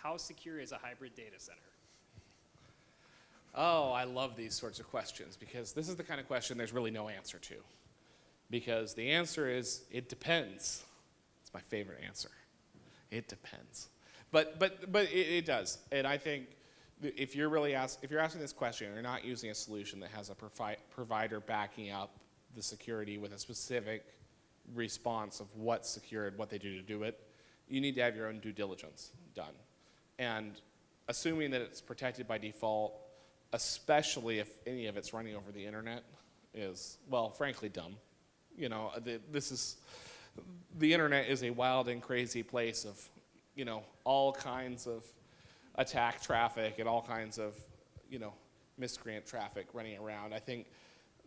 how secure is a hybrid data center? Oh, I love these sorts of questions because this is the kind of question there's really no answer to. Because the answer is, it depends. It's my favorite answer. It depends. But it does. And I think if you're asking this question and you're not using a solution that has a provider backing up the security with a specific response of what's secured, what they do to do it, you need to have your own due diligence done. And assuming that it's protected by default, especially if any of it's running over the internet, is, well, frankly, dumb. You know, the internet is a wild and crazy place of, you know, all kinds of attack traffic and all kinds of, you know, miscreant traffic running around. I think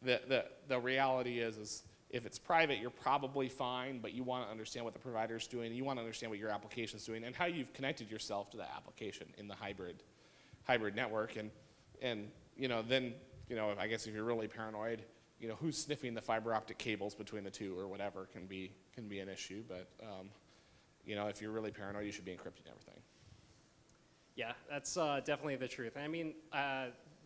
the reality is if it's private, you're probably fine, but you want to understand what the provider's doing. You want to understand what your application's doing and how you've connected yourself to that application in the hybrid network. And you know, then, you know, I guess if you're really paranoid, you know, who's sniffing the fiber optic cables between the two or whatever can be an issue. But you know, if you're really paranoid, you should be encrypting everything. Yeah, that's definitely the truth. I mean,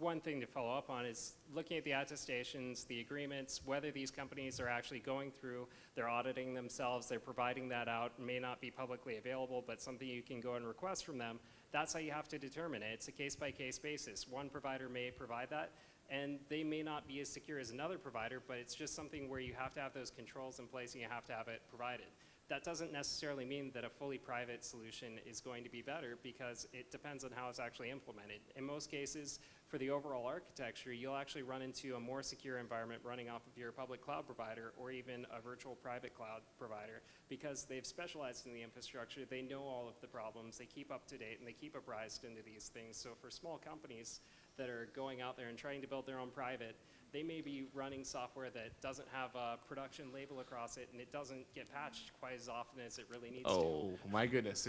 one thing to follow up on is looking at the attestations, the agreements, whether these companies are actually going through, they're auditing themselves, they're providing that out, may not be publicly available, but something you can go and request from them. That's how you have to determine it. It's a case-by-case basis. One provider may provide that, and they may not be as secure as another provider, but it's just something where you have to have those controls in place and you have to have it provided. That doesn't necessarily mean that a fully private solution is going to be better because it depends on how it's actually implemented. In most cases, for the overall architecture, you'll actually run into a more secure environment running off of your public cloud provider or even a virtual private cloud provider because they've specialized in the infrastructure, they know all of the problems, they keep up to date, and they keep apprised into these things. So for small companies that are going out there and trying to build their own private, they may be running software that doesn't have a production label across it and it doesn't get patched quite as often as it really needs to. Oh my goodness.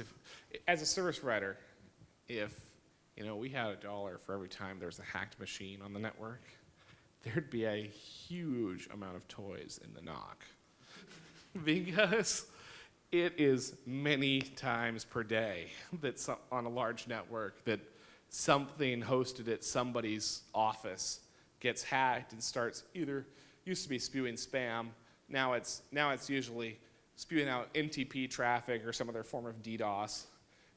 As a service provider, if you know, we had $1 for every time there was a hacked machine on the network, there'd be a huge amount of toys in the NOC. Because it is many times per day that on a large network that something hosted at somebody's office gets hacked and starts used to be spewing spam, now it's usually spewing out NTP traffic or some other form of DDoS.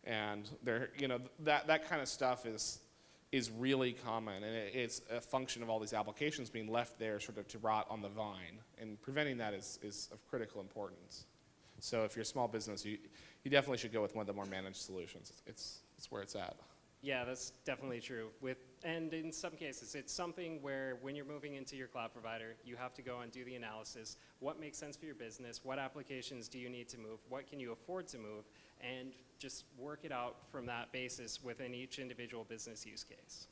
And you know, that kind of stuff is really common, and it's a function of all these applications being left there sort of to rot on the vine, and preventing that is of critical importance. So if you're a small business, you definitely should go with one of the more managed solutions. It's where it's at. Yeah, that's definitely true. And in some cases, it's something where when you're moving into your cloud provider, you have to go and do the analysis. What makes sense for your business? What applications do you need to move? What can you afford to move? And just work it out from that basis within each individual business use case.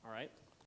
All right?